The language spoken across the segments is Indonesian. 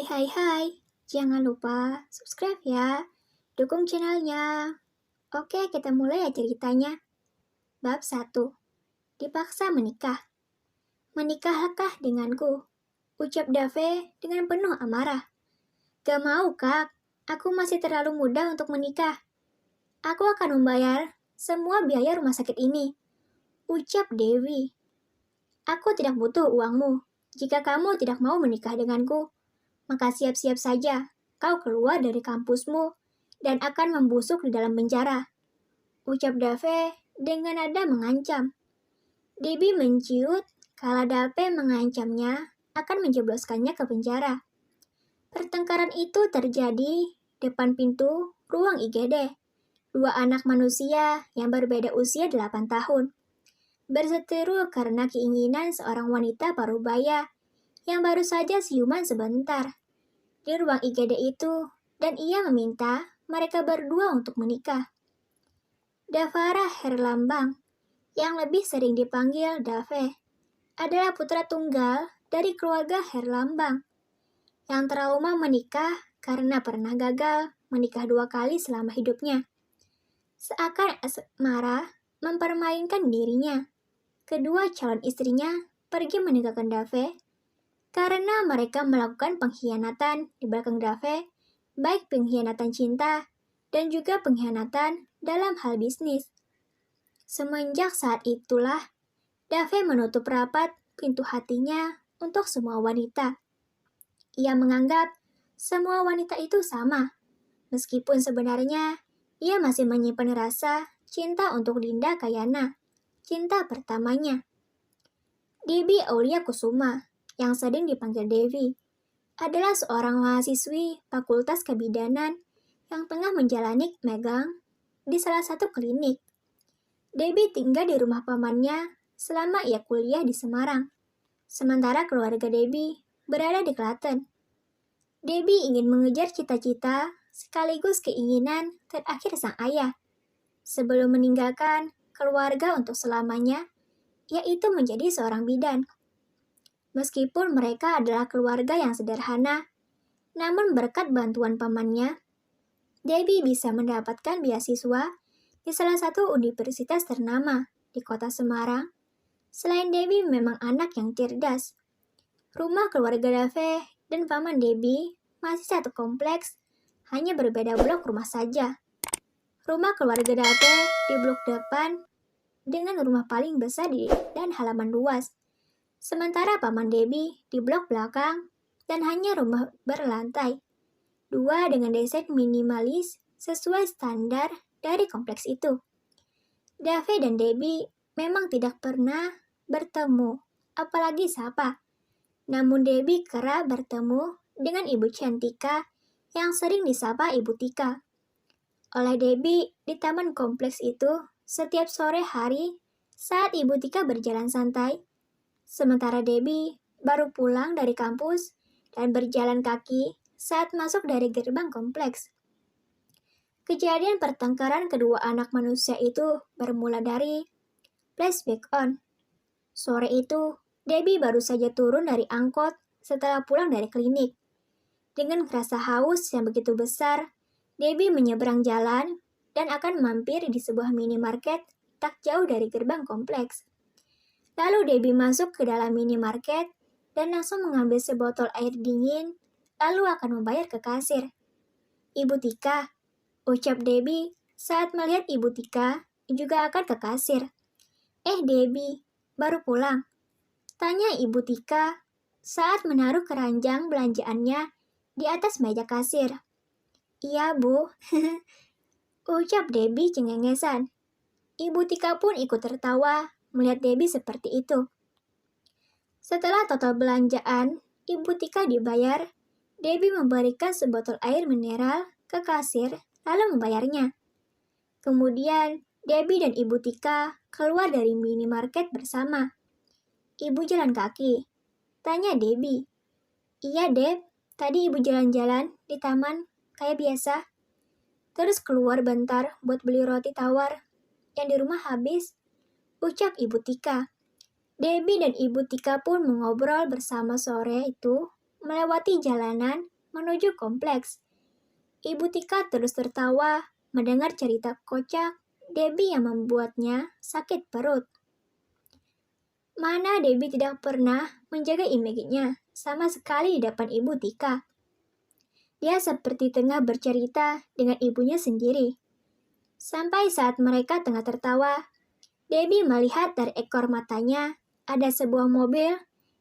Hai, jangan lupa subscribe ya, dukung channelnya. Oke, kita mulai ya ceritanya. Bab 1. Dipaksa menikah. Menikahkah denganku? Ucap Dave dengan penuh amarah. Gak mau, Kak. Aku masih terlalu muda untuk menikah. Aku akan membayar semua biaya rumah sakit ini. Ucap Dewi. Aku tidak butuh uangmu. Jika kamu tidak mau menikah denganku, maka siap-siap saja kau keluar dari kampusmu dan akan membusuk di dalam penjara. Ucap Dave dengan nada mengancam. Debbie menciut kala Dave mengancamnya akan menjebloskannya ke penjara. Pertengkaran itu terjadi depan pintu ruang IGD. Dua anak manusia yang berbeda usia 8 tahun. Berseteru karena keinginan seorang wanita parubaya yang baru saja siuman sebentar di ruang IGD itu, dan ia meminta mereka berdua untuk menikah. Davara Herlambang, yang lebih sering dipanggil Dave, adalah putra tunggal dari keluarga Herlambang, yang trauma menikah karena pernah gagal menikah 2 kali selama hidupnya. Seakan asmara mempermainkan dirinya, kedua calon istrinya pergi meninggalkan Dave karena mereka melakukan pengkhianatan di belakang Dave, baik pengkhianatan cinta dan juga pengkhianatan dalam hal bisnis. Semenjak saat itulah, Dave menutup rapat pintu hatinya untuk semua wanita. Ia menganggap semua wanita itu sama, meskipun sebenarnya ia masih menyimpan rasa cinta untuk Dinda Kayana, cinta pertamanya. Debbie Aulia Kusuma, yang sering dipanggil Devi, adalah seorang mahasiswi Fakultas Kebidanan yang tengah menjalani magang di salah satu klinik. Debbie tinggal di rumah pamannya selama ia kuliah di Semarang, sementara keluarga Debbie berada di Klaten. Debbie ingin mengejar cita-cita sekaligus keinginan terakhir sang ayah sebelum meninggalkan keluarga untuk selamanya, yaitu menjadi seorang bidan. Meskipun mereka adalah keluarga yang sederhana, namun berkat bantuan pamannya, Debbie bisa mendapatkan beasiswa di salah satu universitas ternama di kota Semarang. Selain Debbie memang anak yang cerdas. Rumah keluarga Dave dan paman Debbie masih satu kompleks, hanya berbeda blok rumah saja. Rumah keluarga Dave di blok depan dengan rumah paling besar dan halaman luas. Sementara paman Debbie di blok belakang dan hanya rumah berlantai 2 dengan desain minimalis sesuai standar dari kompleks itu. Dave dan Debbie memang tidak pernah bertemu, apalagi sapa. Namun Debbie kerap bertemu dengan Ibu Cantika yang sering disapa Ibu Tika. Oleh Debbie di taman kompleks itu setiap sore hari saat Ibu Tika berjalan santai, sementara Debbie baru pulang dari kampus dan berjalan kaki saat masuk dari gerbang kompleks. Kejadian pertengkaran kedua anak manusia itu bermula dari flashback on. Sore itu, Debbie baru saja turun dari angkot setelah pulang dari klinik. Dengan rasa haus yang begitu besar, Debbie menyeberang jalan dan akan mampir di sebuah minimarket tak jauh dari gerbang kompleks. Lalu Debbie masuk ke dalam minimarket dan langsung mengambil sebotol air dingin, lalu akan membayar ke kasir. Ibu Tika, ucap Debbie saat melihat Ibu Tika juga akan ke kasir. Debbie, baru pulang? Tanya Ibu Tika saat menaruh keranjang belanjaannya di atas meja kasir. Iya, Bu. Ucap Debbie cengengesan. Ibu Tika pun ikut tertawa melihat Debbie seperti itu. Setelah total belanjaan, Ibu Tika dibayar, Debbie memberikan sebotol air mineral ke kasir lalu membayarnya. Kemudian, Debbie dan Ibu Tika keluar dari minimarket bersama. Ibu jalan kaki. Tanya Debbie. Iya, Deb. Tadi Ibu jalan-jalan di taman kayak biasa. Terus keluar bentar buat beli roti tawar yang di rumah habis. Ucap Ibu Tika. Debbie dan Ibu Tika pun mengobrol bersama sore itu melewati jalanan menuju kompleks. Ibu Tika terus tertawa mendengar cerita kocak Debbie yang membuatnya sakit perut. Mana Debbie tidak pernah menjaga image-nya sama sekali di depan Ibu Tika. Dia seperti tengah bercerita dengan ibunya sendiri. Sampai saat mereka tengah tertawa, Debbie melihat dari ekor matanya ada sebuah mobil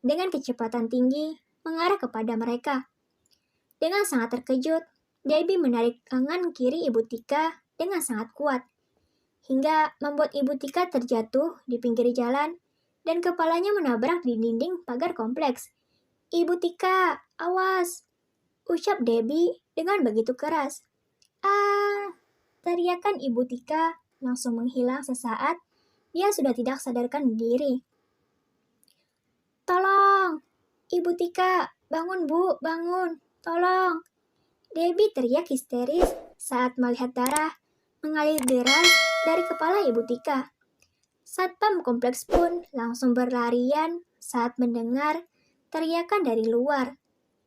dengan kecepatan tinggi mengarah kepada mereka. Dengan sangat terkejut, Debbie menarik lengan kiri Ibu Tika dengan sangat kuat, hingga membuat Ibu Tika terjatuh di pinggir jalan dan kepalanya menabrak di dinding pagar kompleks. "Ibu Tika, awas!" ucap Debbie dengan begitu keras. "Ah!" teriakan Ibu Tika langsung menghilang sesaat dia sudah tidak sadarkan diri. "Tolong! Ibu Tika, bangun Bu, bangun! Tolong!" Debbie teriak histeris saat melihat darah mengalir deras dari kepala Ibu Tika. Satpam kompleks pun langsung berlarian saat mendengar teriakan dari luar.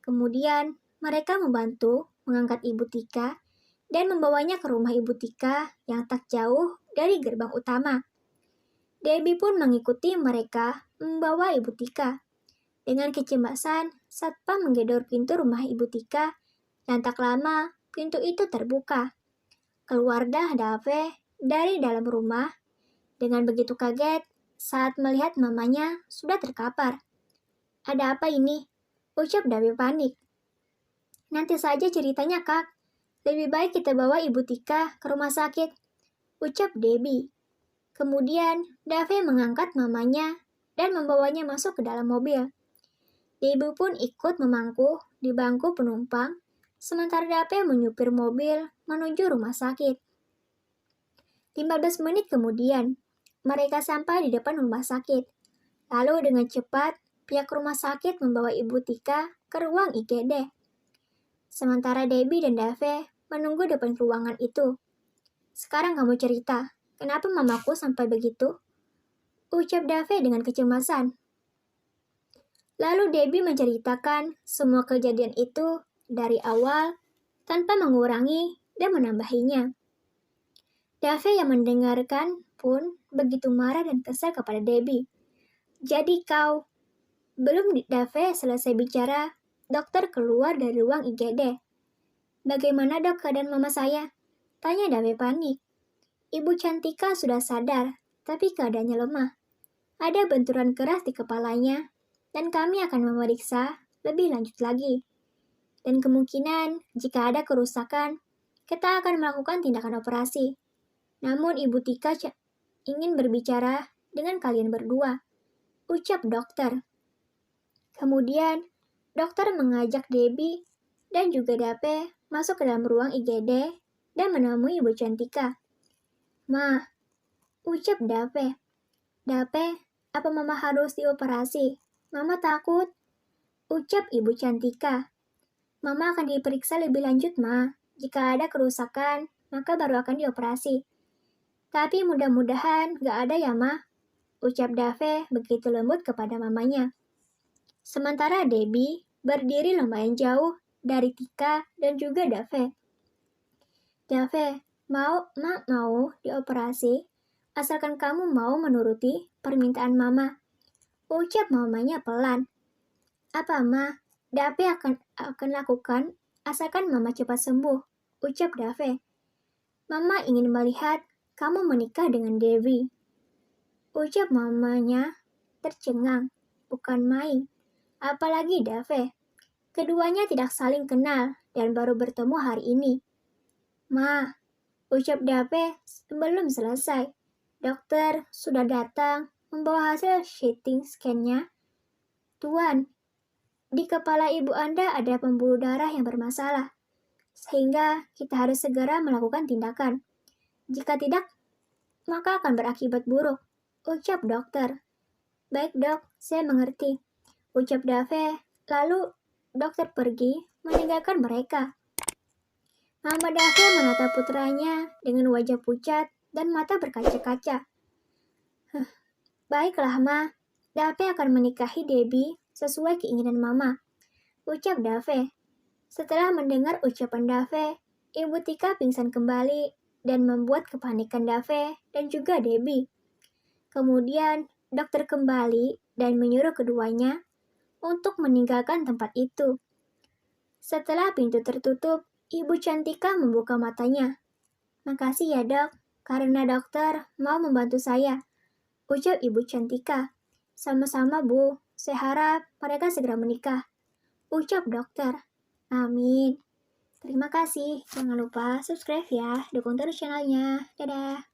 Kemudian mereka membantu mengangkat Ibu Tika dan membawanya ke rumah Ibu Tika yang tak jauh dari gerbang utama. Debbie pun mengikuti mereka membawa Ibu Tika. Dengan kecemasan, Satpam menggedor pintu rumah Ibu Tika dan tak lama pintu itu terbuka. Keluar dah Dave dari dalam rumah dengan begitu kaget saat melihat mamanya sudah terkapar. "Ada apa ini?" ucap Dave panik. "Nanti saja ceritanya, Kak. Lebih baik kita bawa Ibu Tika ke rumah sakit," ucap Debbie. Kemudian, Dave mengangkat mamanya dan membawanya masuk ke dalam mobil. Debbie pun ikut memangku di bangku penumpang, sementara Dave menyupir mobil menuju rumah sakit. 15 menit kemudian, mereka sampai di depan rumah sakit. Lalu dengan cepat, pihak rumah sakit membawa Ibu Tika ke ruang IGD. Sementara Debbie dan Dave menunggu depan ruangan itu. "Sekarang kamu cerita, kenapa mamaku sampai begitu?" ucap Dave dengan kecemasan. Lalu Debbie menceritakan semua kejadian itu dari awal tanpa mengurangi dan menambahinya. Dave yang mendengarkan pun begitu marah dan kesal kepada Debbie. "Jadi kau..." Belum Dave selesai bicara, dokter keluar dari ruang IGD. "Bagaimana dok keadaan mama saya?" tanya Dave panik. "Ibu Cantika sudah sadar, tapi keadaannya lemah. Ada benturan keras di kepalanya, dan kami akan memeriksa lebih lanjut lagi. Dan kemungkinan jika ada kerusakan, kita akan melakukan tindakan operasi. Namun Ibu Tika ingin berbicara dengan kalian berdua," ucap dokter. Kemudian, dokter mengajak Debbie dan juga Dave masuk ke dalam ruang IGD dan menemui Ibu Cantika. "Ma," ucap Dave. "Dave, apa mama harus dioperasi? Mama takut," ucap Ibu Cantika. "Mama akan diperiksa lebih lanjut, Ma. Jika ada kerusakan, maka baru akan dioperasi. Tapi mudah-mudahan gak ada ya, Ma," ucap Dave begitu lembut kepada mamanya. Sementara Debbie berdiri lumayan jauh dari Tika dan juga Dave. "Dave, Ma mau dioperasi, asalkan kamu mau menuruti permintaan Mama," ucap mamanya pelan. "Apa, Ma? Dave akan lakukan asalkan Mama cepat sembuh," ucap Dave. "Mama ingin melihat kamu menikah dengan Debbie," ucap mamanya tercengang. Bukan main. Apalagi Dave. Keduanya tidak saling kenal dan baru bertemu hari ini. "Ma," ucap Dave sebelum selesai. "Dokter sudah datang membawa hasil CT scan-nya. Tuan, di kepala ibu Anda ada pembuluh darah yang bermasalah, sehingga kita harus segera melakukan tindakan. Jika tidak, maka akan berakibat buruk," ucap dokter. "Baik dok, saya mengerti," ucap Dave. Lalu dokter pergi meninggalkan mereka. Mama Dave menatap putranya dengan wajah pucat dan mata berkaca-kaca. "Baiklah, Ma. Dave akan menikahi Debbie sesuai keinginan Mama," ucap Dave. Setelah mendengar ucapan Dave, Ibu Tika pingsan kembali dan membuat kepanikan Dave dan juga Debbie. Kemudian, dokter kembali dan menyuruh keduanya untuk meninggalkan tempat itu. Setelah pintu tertutup, Ibu Cantika membuka matanya. "Makasih ya dok, karena dokter mau membantu saya," ucap Ibu Cantika. "Sama-sama Bu, saya harap mereka segera menikah," ucap dokter. "Amin. Terima kasih, jangan lupa subscribe ya, dukung terus channelnya. Dadah."